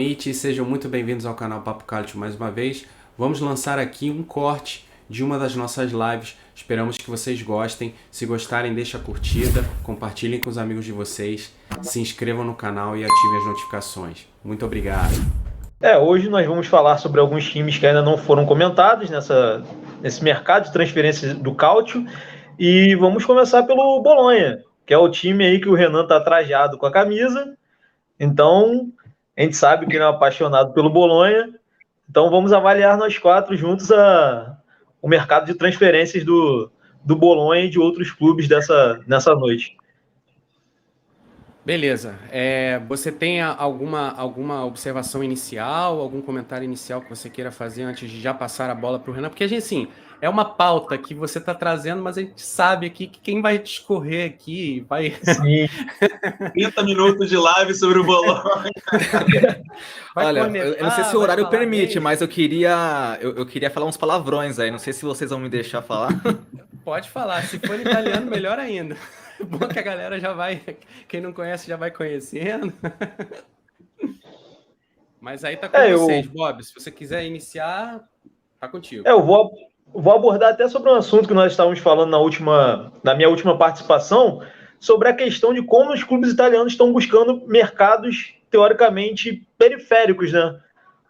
Amit, sejam muito bem-vindos ao canal Papo Calcio mais uma vez. Vamos lançar aqui um corte de uma das nossas lives. Esperamos que vocês gostem. Se gostarem, deixa a curtida, compartilhem com os amigos de vocês, se inscrevam no canal e ativem as notificações. Muito obrigado. Hoje nós vamos falar sobre alguns times que ainda não foram comentados nesse mercado de transferências do Calcio. E vamos começar pelo Bolonha, que é o time aí que o Renan está trajado com a camisa. Então, a gente sabe que ele é um apaixonado pelo Bolonha. Então, vamos avaliar nós quatro juntos o mercado de transferências do Bolonha e de outros clubes nessa noite. Beleza. Você tem alguma observação inicial, algum comentário inicial que você queira fazer antes de já passar a bola para o Renan? Porque a gente, assim, é uma pauta que você está trazendo, mas a gente sabe aqui que quem vai discorrer aqui vai... Sim. 30 minutos de live sobre o Bolonha. Olha, eu não sei se o horário permite, mas eu queria falar uns palavrões aí. Não sei se vocês vão me deixar falar. Pode falar. Se for em italiano, melhor ainda. Bom que a galera já vai... Quem não conhece já vai conhecendo. Mas aí tá com vocês, Bob. Se você quiser iniciar, tá contigo. Eu vou abordar até sobre um assunto que nós estávamos falando na minha última participação, sobre a questão de como os clubes italianos estão buscando mercados teoricamente periféricos, né?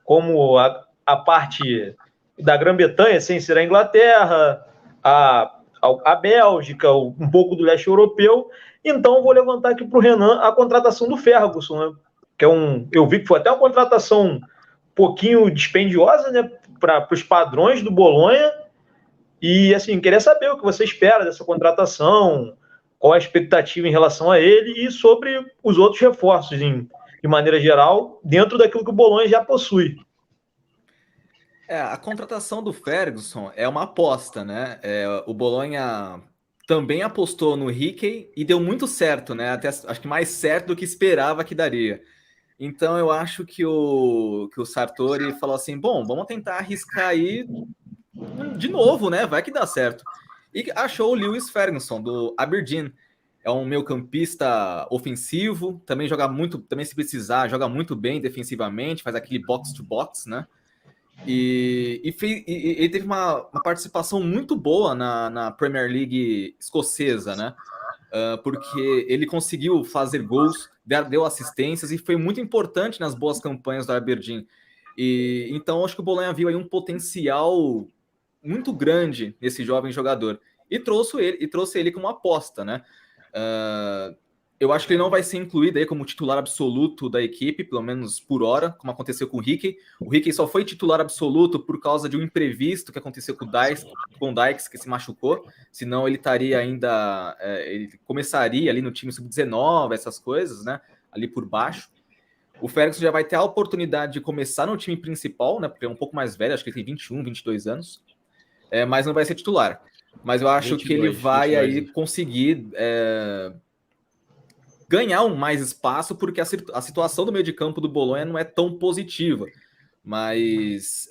Como a parte da Grã-Bretanha, sem ser a Inglaterra, a Bélgica, um pouco do leste europeu. Então, vou levantar aqui para o Renan a contratação do Ferguson, né? Que eu vi que foi até uma contratação um pouquinho dispendiosa, né? Para os padrões do Bolonha. E, assim, queria saber o que você espera dessa contratação, qual a expectativa em relação a ele e sobre os outros reforços, de maneira geral, dentro daquilo que o Bolonha já possui. A contratação do Ferguson é uma aposta, né? O Bolonha também apostou no Hickey e deu muito certo, né? Até acho que mais certo do que esperava que daria. Então eu acho que o Sartori falou assim: bom, vamos tentar arriscar aí de novo, né? Vai que dá certo. E achou o Lewis Ferguson, do Aberdeen. É um meio-campista ofensivo, também joga muito, também se precisar, joga muito bem defensivamente, faz aquele box-to-box, né? E ele teve uma participação muito boa na Premier League escocesa, né? Porque ele conseguiu fazer gols, deu assistências e foi muito importante nas boas campanhas do Aberdeen. E então acho que o Bolonha viu aí um potencial muito grande nesse jovem jogador e trouxe ele como aposta, né? Eu acho que ele não vai ser incluído aí como titular absoluto da equipe, pelo menos por hora, como aconteceu com o Hickey. O Hickey só foi titular absoluto por causa de um imprevisto que aconteceu com o Dykes, que se machucou. Senão ele estaria ainda... ele começaria ali no time sub-19, essas coisas, né? Ali por baixo. O Ferguson já vai ter a oportunidade de começar no time principal, né? Porque é um pouco mais velho, acho que ele tem 21, 22 anos. Mas não vai ser titular. Mas eu acho 22, que ele vai 22. Aí conseguir... ganhar mais espaço, porque a situação do meio de campo do Bolonha não é tão positiva. Mas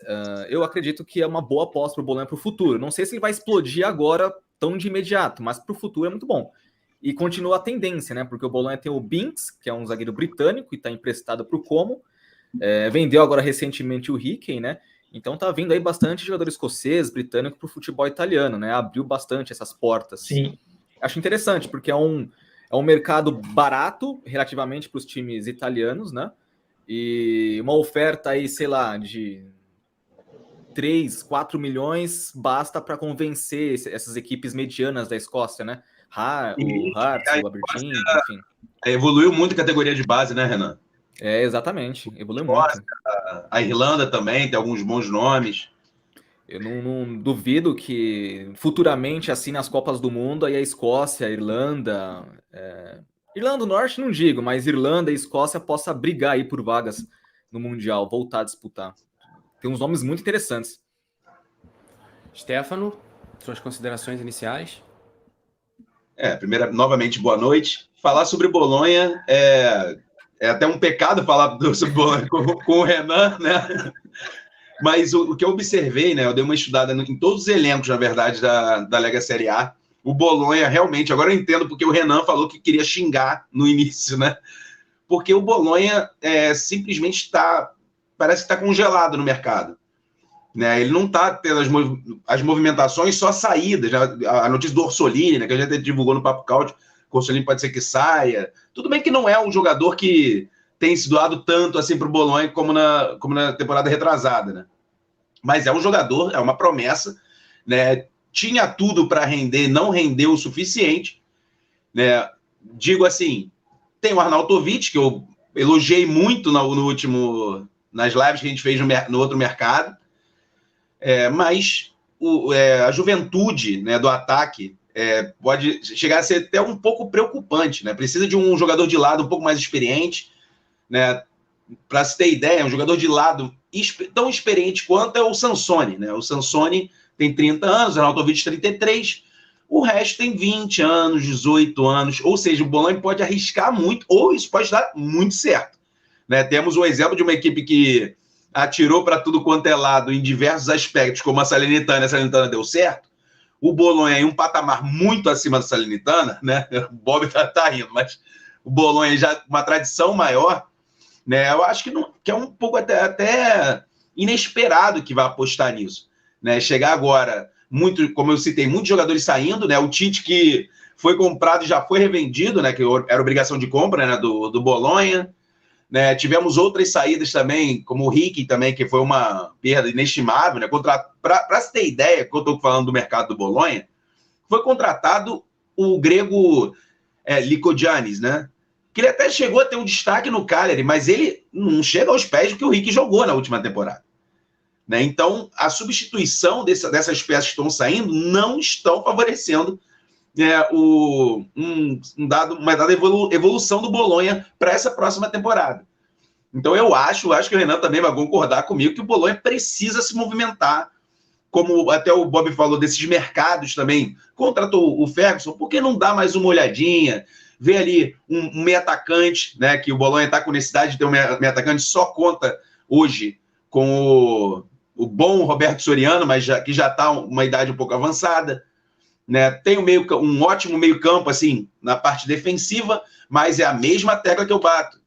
eu acredito que é uma boa aposta para o Bolonha para o futuro. Não sei se ele vai explodir agora tão de imediato, mas para o futuro é muito bom. E continua a tendência, né? Porque o Bolonha tem o Binks, que é um zagueiro britânico e está emprestado para o Como. Vendeu agora recentemente o Hickey, né? Então tá vindo aí bastante jogador escocês, britânico para o futebol italiano, né? Abriu bastante essas portas. Sim. Acho interessante, porque é um mercado barato, relativamente, para os times italianos, né? E uma oferta aí, sei lá, de 3, 4 milhões basta para convencer essas equipes medianas da Escócia, né? O Hearts, o Aberdeen, enfim. Evoluiu muito a categoria de base, né, Renan? Exatamente. Evoluiu muito. A Irlanda também tem alguns bons nomes. Eu não duvido que futuramente, assim, nas Copas do Mundo, aí a Escócia, a Irlanda... Irlanda do Norte não digo, mas Irlanda e Escócia possa brigar aí por vagas no Mundial, voltar a disputar. Tem uns nomes muito interessantes. Stefano, suas considerações iniciais? Primeiro, novamente, boa noite. Falar sobre Bolonha é até um pecado falar sobre Bolonha com o Renan, né? Mas o que eu observei, né? Eu dei uma estudada em todos os elencos, na verdade, da Lega Série A. O Bolonha, realmente, agora eu entendo porque o Renan falou que queria xingar no início, né? porque o Bolonha simplesmente parece que está congelado no mercado. Né? Ele não está tendo as movimentações, só saídas. Né? A notícia do Orsolini, né, que a gente divulgou no Papo Couch, que o Orsolini pode ser que saia. Tudo bem que não é um jogador que tem se doado tanto assim para o Bolonha como na temporada retrasada. Né? Mas é um jogador, é uma promessa. Né? Tinha tudo para render, não rendeu o suficiente. Né? Digo assim, tem o Arnautovic, que eu elogiei muito nas lives que a gente fez no outro mercado. Mas a juventude, né, do ataque pode chegar a ser até um pouco preocupante. Né? Precisa de um jogador de lado um pouco mais experiente. Né? Para se ter ideia, um jogador de lado tão experiente quanto é o Sansone. Né? O Sansone tem 30 anos, o Arnautovic 33, o resto tem 20 anos, 18 anos. Ou seja, o Bolonha pode arriscar muito, ou isso pode dar muito certo. Né? Temos um exemplo de uma equipe que atirou para tudo quanto é lado em diversos aspectos, como a Salernitana deu certo. O Bolonha em um patamar muito acima da Salernitana, né? O Bob tá rindo, mas o Bolonha já uma tradição maior, né? Eu acho que é um pouco até inesperado que vai apostar nisso, né? Chegar agora, como eu citei, muitos jogadores saindo, né? O Tite, que foi comprado e já foi revendido, né? Que era obrigação de compra, né? Do Bolonha. Né, tivemos outras saídas também, como o Ricky também, que foi uma perda inestimável. Né, para se ter ideia, que eu estou falando do mercado do Bolonha, foi contratado o grego Lykogiannis, né, que ele até chegou a ter um destaque no Cagliari, mas ele não chega aos pés do que o Ricky jogou na última temporada. Né, então, a substituição dessas peças que estão saindo não estão favorecendo uma dada evolução do Bolonha para essa próxima temporada. Então eu acho que o Renan também vai concordar comigo que o Bolonha precisa se movimentar, como até o Bob falou, desses mercados também. Contratou o Ferguson, por que não dá mais uma olhadinha? Vê ali um meio atacante, né, que o Bolonha está com necessidade de ter um meio atacante, só conta hoje com o bom Roberto Soriano, mas que já está uma idade um pouco avançada. Né? Tem um ótimo meio-campo assim, na parte defensiva, mas é a mesma tecla que eu bato.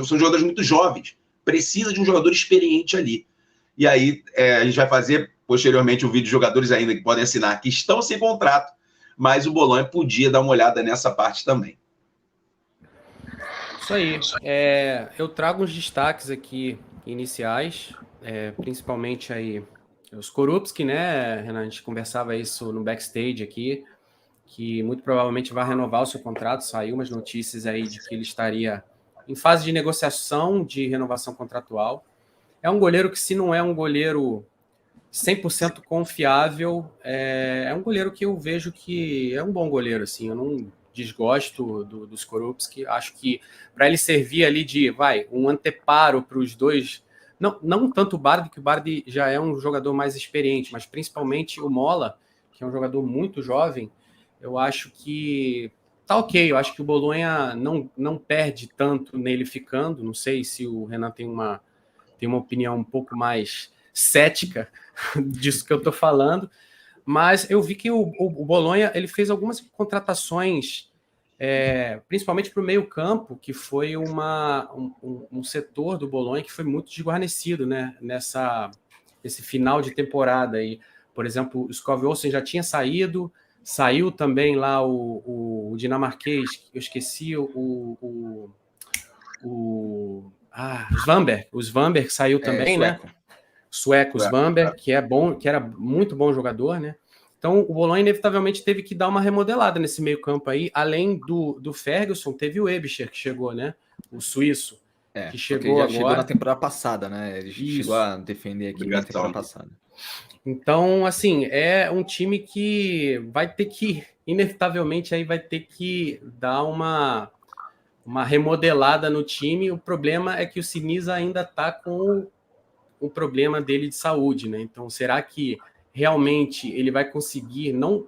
São jogadores muito jovens, precisa de um jogador experiente ali. E aí a gente vai fazer posteriormente um vídeo de jogadores ainda que podem assinar, que estão sem contrato, mas o Bolonha podia dar uma olhada nessa parte também. Isso aí. Eu trago uns destaques aqui iniciais, principalmente aí os Skorupski, né, Renan? A gente conversava isso no backstage aqui, que muito provavelmente vai renovar o seu contrato. Saiu umas notícias aí de que ele estaria em fase de negociação de renovação contratual. É um goleiro que, se não é um goleiro 100% confiável, é um goleiro que eu vejo que é um bom goleiro, assim. Eu não desgosto do Skorupski. Acho que para ele servir ali de um anteparo para os dois. Não tanto o Bardi, que o Bardi já é um jogador mais experiente, mas principalmente o Mola, que é um jogador muito jovem. Eu acho que tá ok. Eu acho que o Bolonha não perde tanto nele ficando. Não sei se o Renan tem uma opinião um pouco mais cética disso que eu tô falando, mas eu vi que o Bolonha ele fez algumas contratações, principalmente para o meio campo, que foi um setor do Bolonha que foi muito desguarnecido, né, nesse final de temporada aí. Por exemplo, o Skov Olsen já tinha saiu também lá o dinamarquês, eu esqueci o Svanberg. O Svanberg saiu também, sueco. Né? Sueco Svanberg, que era muito bom jogador, né? Então o Bolonha inevitavelmente teve que dar uma remodelada nesse meio campo aí. Além do Ferguson, teve o Ebischer que chegou, né? O suíço, que chegou agora. Chegou na temporada passada, né? Ele chegou a defender aqui na temporada passada. Então, assim, é um time que vai ter que, inevitavelmente, aí vai ter que dar uma remodelada no time. O problema é que o Sinisa ainda está com o problema dele de saúde, né? Então, será que realmente ele vai conseguir, não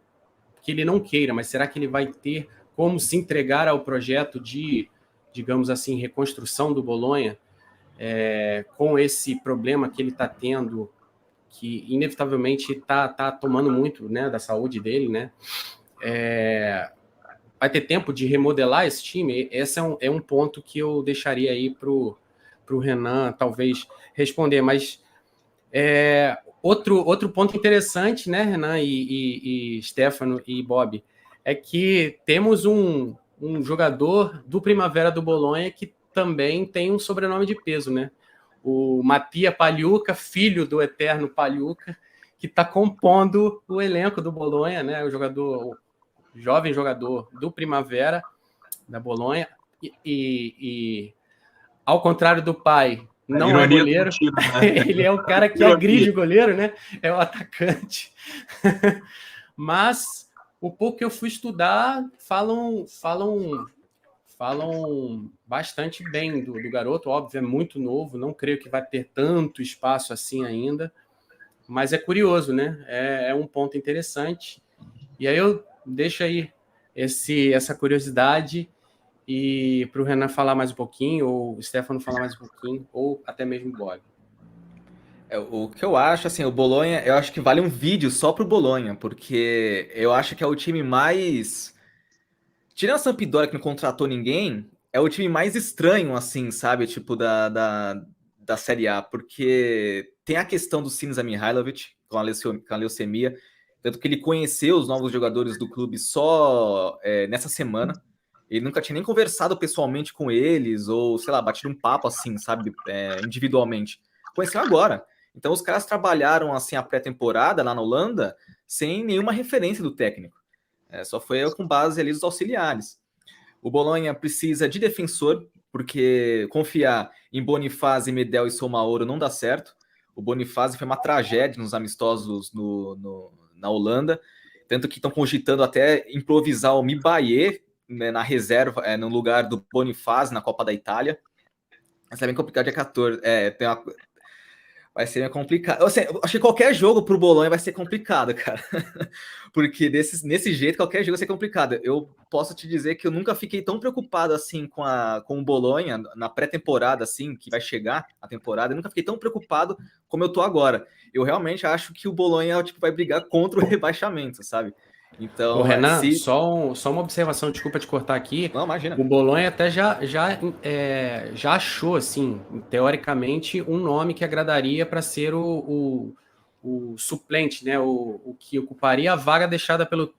que ele não queira, mas será que ele vai ter como se entregar ao projeto de, digamos assim, reconstrução do Bolonha, com esse problema que ele está tendo, que inevitavelmente está tomando muito, né, da saúde dele, né? vai ter tempo de remodelar esse time? Esse é um ponto que eu deixaria aí para o Renan, talvez, responder. Mas outro ponto interessante, né, Renan e Stefano e Bob, é que temos um jogador do Primavera do Bolonha que também tem um sobrenome de peso, né? O Mattia Pagliuca, filho do eterno Pagliuca, que está compondo o elenco do Bolonha, né? O jovem jogador do Primavera da Bolonha. E ao contrário do pai, não é goleiro. Sentido, né? Ele é o cara que agride o goleiro, né? É o atacante. Mas o pouco que eu fui estudar falam bastante bem do garoto. Óbvio, é muito novo, não creio que vai ter tanto espaço assim ainda, mas é curioso, né? É um ponto interessante. E aí eu deixo aí essa curiosidade e para o Renan falar mais um pouquinho, ou o Stefano falar mais um pouquinho, ou até mesmo o Bob. O que eu acho, assim, o Bolonha, eu acho que vale um vídeo só pro Bolonha, porque eu acho que é o time mais... Tirando a Sampdoria, que não contratou ninguém, é o time mais estranho, assim, sabe? Tipo, da Série A, porque tem a questão do Sinisa Mihajlovic, com a leucemia, tanto que ele conheceu os novos jogadores do clube só nessa semana. Ele nunca tinha nem conversado pessoalmente com eles, ou, sei lá, batido um papo, assim, sabe? Individualmente. Conheceu agora. Então, os caras trabalharam, assim, a pré-temporada lá na Holanda, sem nenhuma referência do técnico. Só foi com base ali dos auxiliares. O Bolonha precisa de defensor, porque confiar em Bonifazi, Medel e Somaoro não dá certo. O Bonifazi foi uma tragédia nos amistosos na Holanda, tanto que estão cogitando até improvisar o Mibaye, né, na reserva, no lugar do Bonifazi na Copa da Itália. Mas é bem complicado, dia 14. Vai ser complicado. Assim, eu acho que qualquer jogo pro Bolonha vai ser complicado, cara. Porque nesse jeito, qualquer jogo vai ser complicado. Eu posso te dizer que eu nunca fiquei tão preocupado assim com o Bolonha na pré-temporada, assim, que vai chegar a temporada. Eu nunca fiquei tão preocupado como eu tô agora. Eu realmente acho que o Bolonha vai brigar contra o rebaixamento, sabe? Então, Renan, só uma observação, desculpa te cortar aqui. Não, imagina. O Bolonha até já achou, assim, teoricamente, um nome que agradaria para ser o suplente, né? O que ocuparia a vaga deixada pelo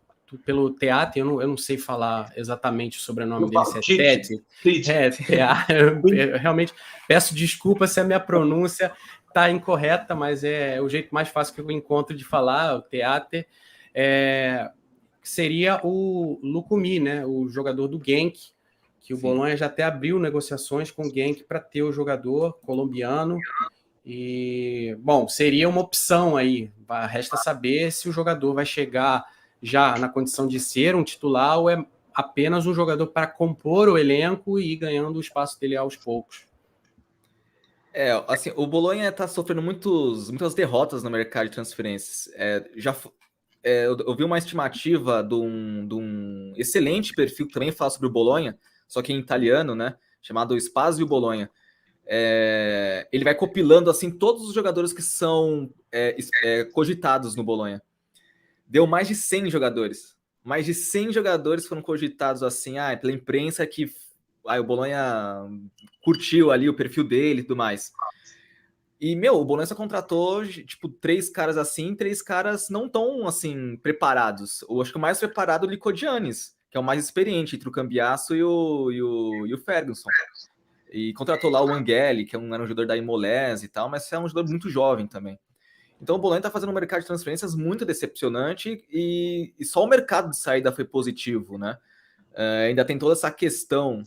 Teate. Eu não sei falar exatamente o sobrenome dele, se é Tete. Eu realmente peço desculpa se a minha pronúncia está incorreta, mas é o jeito mais fácil que eu encontro de falar, o Teate. Seria o Lukumi, né, o jogador do Genk, que o Bolonha já até abriu negociações com o Genk para ter o jogador colombiano. E, bom, seria uma opção aí. Resta saber se o jogador vai chegar já na condição de ser um titular ou é apenas um jogador para compor o elenco e ir ganhando o espaço dele aos poucos. Assim, o Bolonha está sofrendo muitas derrotas no mercado de transferências. Eu vi uma estimativa de um excelente perfil que também fala sobre o Bolonha, só que em italiano, né? Chamado Spazio Bolonha. Ele vai compilando assim todos os jogadores que são cogitados no Bolonha. Deu mais de 100 jogadores. Mais de 100 jogadores foram cogitados assim, pela imprensa que o Bolonha curtiu ali o perfil dele e tudo mais. E, o Bolonha só contratou, tipo, 3 caras assim, 3 caras não tão, assim, preparados. Eu acho que o mais preparado é o Nico Giannis, que é o mais experiente entre o Cambiasso e o Ferguson. E contratou lá o Angeli, que era um jogador da Imolese e tal, mas é um jogador muito jovem também. Então o Bolonha tá fazendo um mercado de transferências muito decepcionante e só o mercado de saída foi positivo, né? Ainda tem toda essa questão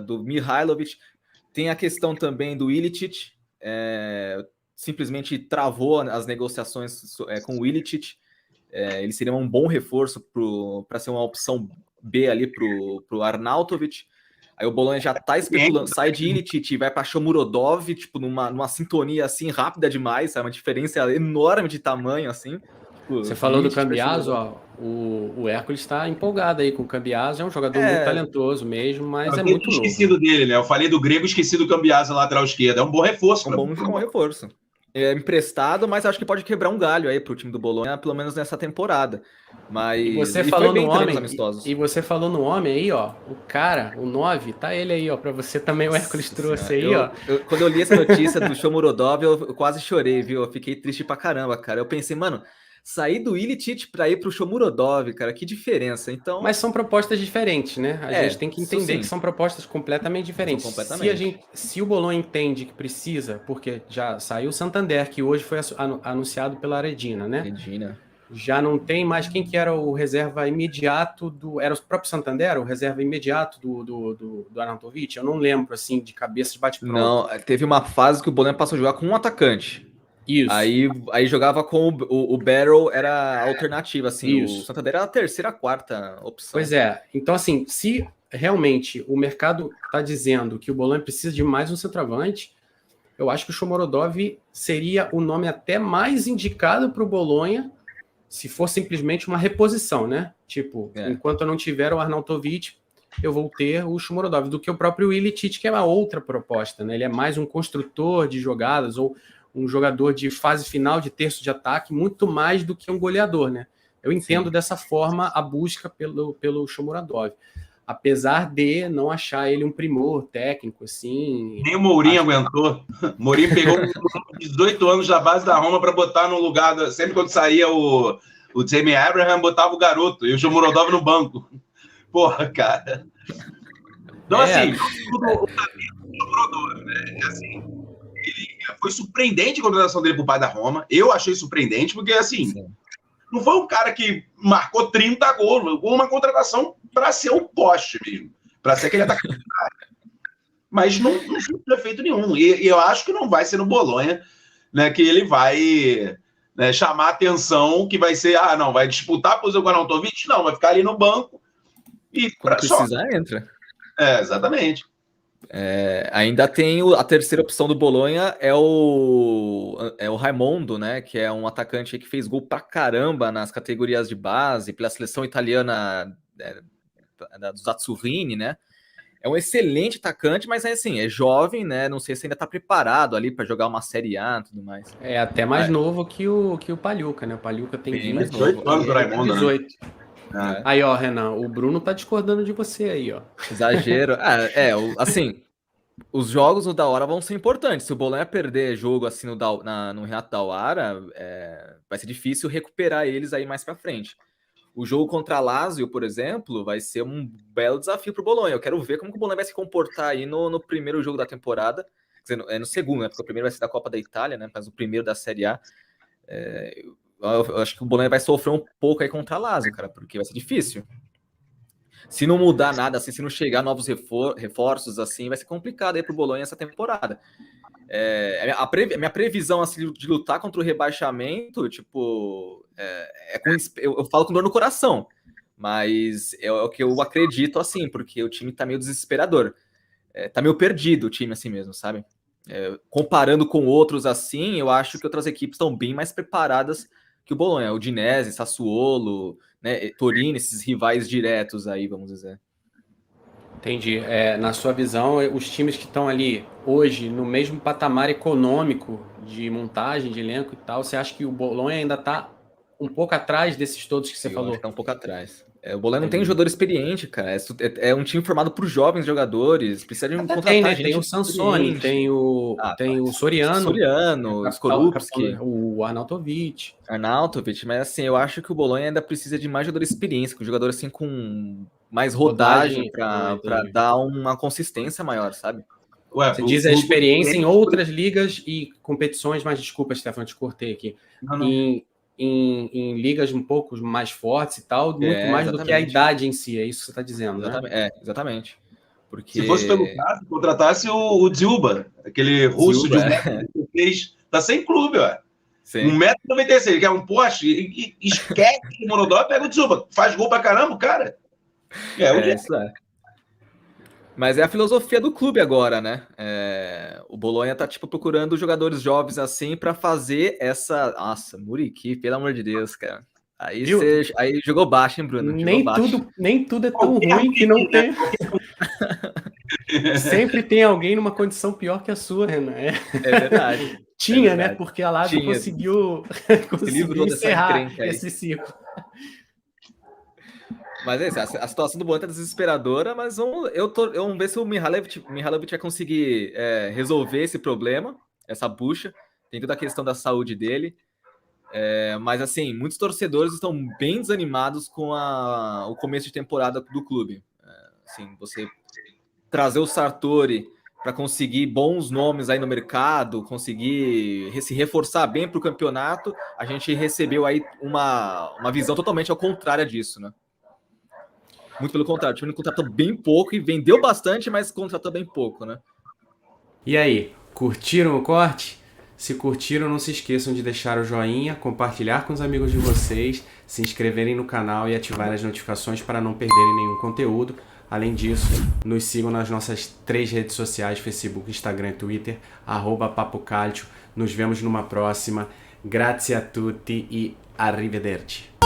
do Mihajlovic, tem a questão também do Ilicic, simplesmente travou as negociações com o Ilicic. Ele seria um bom reforço para ser uma opção B ali pro Arnautovic. Aí o Bolonha já tá especulando, sai de Ilicic e vai para Shomurodov, tipo, numa sintonia assim rápida demais, sabe? Uma diferença enorme de tamanho, assim. Tipo, você falou do Cambiaso, o Hércules está empolgado aí com o Cambiaso, é um jogador muito talentoso mesmo, mas é muito novo. Esqueci dele, né? Eu falei do grego, esqueci do Cambiaso na lateral esquerda. É um bom reforço. Um bom reforço. é emprestado, mas acho que pode quebrar um galho aí pro time do Bolonha, pelo menos nessa temporada. Mas E você ele falou foi bem no também homem, nos amistosos. e você falou no homem aí, ó, o cara, o 9, tá ele aí, ó, pra você também, o Hércules Nossa trouxe Senhora, aí, ó. quando eu li essa notícia do Shomurodov, eu quase chorei, viu? Eu fiquei triste pra caramba, cara. Eu pensei, mano, sair do Ilicic pra ir pro Shomurodov, cara, que diferença. Então, Mas são propostas diferentes, né? A gente tem que isso entender sim, que são propostas completamente diferentes. São completamente. Se o Bolonha entende que precisa, porque já saiu o Santander, que hoje foi anunciado pela Redina, né? Regina. Já não tem mais quem que era o reserva imediato do... Era o próprio Santander, o reserva imediato do Arnautovic? Eu não lembro, assim, de cabeça de bate-pronto. Não, teve uma fase que o Bolonha passou a jogar com um atacante. Isso. Aí jogava com o Barrow, era a alternativa, assim. Isso. O Santander era a terceira, quarta opção. Pois é. Então, assim, se realmente o mercado está dizendo que o Bolonha precisa de mais um centroavante, eu acho que o Shomurodov seria o nome até mais indicado para o Bolonha se for simplesmente uma reposição, né? Tipo, enquanto eu não tiver o Arnautovic, eu vou ter o Shomurodov, do que o próprio Ilicic, que é uma outra proposta, né? Ele é mais um construtor de jogadas ou um jogador de fase final de terço de ataque, muito mais do que um goleador, né? Eu entendo dessa forma a busca pelo Shomurodov. Apesar de não achar ele um primor técnico, assim... Nem o Mourinho aguentou. O Mourinho pegou 18 anos da base da Roma para botar no lugar... Sempre quando saía o Tammy Abraham, botava o garoto e o Shomurodov no banco. Porra, cara. Então, assim, o Shomurodov, né? Assim, foi surpreendente a contratação dele pro pai da Roma. Eu achei surpreendente, porque, assim... Sim. Não foi um cara que marcou 30 gols, uma contratação para ser um poste mesmo, para ser aquele atacante. Mas não foi defeito nenhum. E eu acho que não vai ser no Bolonha, né, que ele vai, né, chamar a atenção, que vai ser, não, vai disputar por o Arnautovic? Não, vai ficar ali no banco. E quando precisar, entra. Exatamente. Ainda tem a terceira opção do Bolonha, é o Raimondo, né? Que é um atacante que fez gol pra caramba nas categorias de base, pela seleção italiana dos Azzurrini, né? É um excelente atacante, mas assim, é jovem, né? Não sei se ainda tá preparado ali para jogar uma Série A e tudo mais. É até mais novo que o Palhuca, né? O Palhuca tem 18 anos do Raimundo, 18. Né? Aí, ó, Renan, o Bruno tá discordando de você aí, ó. Exagero. Assim, os jogos no Daora vão ser importantes. Se o Bolonha perder jogo assim no Renato Daora, vai ser difícil recuperar eles aí mais pra frente. O jogo contra a Lazio, por exemplo, vai ser um belo desafio pro Bolonha. Eu quero ver como que o Bolonha vai se comportar aí no primeiro jogo da temporada. Quer dizer, no segundo, né? Porque o primeiro vai ser da Copa da Itália, né? Mas o primeiro da Série A. Eu acho que o Bolonha vai sofrer um pouco aí contra a Lazio, cara, porque vai ser difícil. Se não mudar nada, assim, se não chegar novos reforços, assim, vai ser complicado aí pro Bolonha essa temporada. Minha previsão, assim, de lutar contra o rebaixamento, tipo, eu falo com dor no coração, mas é o que eu acredito, assim, porque o time tá meio desesperador. Tá meio perdido o time, assim mesmo, sabe? Comparando com outros, assim, eu acho que outras equipes estão bem mais preparadas que o Bolonha, o Udinese, Sassuolo, né, Torino, esses rivais diretos aí, vamos dizer. Entendi. Na sua visão, os times que estão ali hoje no mesmo patamar econômico de montagem, de elenco e tal, você acha que o Bolonha ainda está um pouco atrás desses todos que você falou? Acho que tá um pouco atrás. O Bolonha não tem um jogador experiente, cara. É um time formado por jovens jogadores. Precisa de contratar gente. Tem o Sansoni, tem o Soriano, o Skorupski, o Arnautovic, mas assim, eu acho que o Bolonha ainda precisa de mais jogador experiência, com jogador assim com mais rodagem para dar uma consistência maior, sabe? Você diz a experiência em outras ligas e competições, mas desculpa, Stefano, te cortei aqui. Em ligas um pouco mais fortes e tal, muito mais do que a idade em si, é isso que você está dizendo, exatamente, né? Exatamente. Porque... Se fosse pelo caso, contratasse o Dziuba, aquele russo de 1,96m, tá sem clube, ó. 1,96m, ele quer um poste, e esquece o Morodó, pega o Dziuba, faz gol pra caramba, cara. Isso é. Mas é a filosofia do clube agora, né? O Bolonha tá, tipo, procurando jogadores jovens assim para fazer essa... Nossa, Muriqui, pelo amor de Deus, cara. Aí jogou baixo, hein, Bruno? Nem tudo é tão ruim que não tem... Sempre tem alguém numa condição pior que a sua, Renan. É verdade. Tinha, né? Porque a Lazio conseguiu livrou dessa encerrar encrenca aí. esse ciclo. Mas é isso, a situação do Bolonha tá desesperadora, mas vamos ver se o Mihailovic vai conseguir resolver esse problema, essa bucha. Tem toda a questão da saúde dele. Mas, assim, muitos torcedores estão bem desanimados com o começo de temporada do clube. Assim, você trazer o Sartori para conseguir bons nomes aí no mercado, conseguir se reforçar bem para o campeonato, a gente recebeu aí uma visão totalmente ao contrário disso, né? Muito pelo contrário, o time contratou bem pouco e vendeu bastante, mas contratou bem pouco, né? E aí, curtiram o corte? Se curtiram, não se esqueçam de deixar o joinha, compartilhar com os amigos de vocês, se inscreverem no canal e ativar as notificações para não perderem nenhum conteúdo. Além disso, nos sigam nas nossas 3 redes sociais, Facebook, Instagram e Twitter, @papocalcio. Nos vemos numa próxima. Grazie a tutti e arrivederci.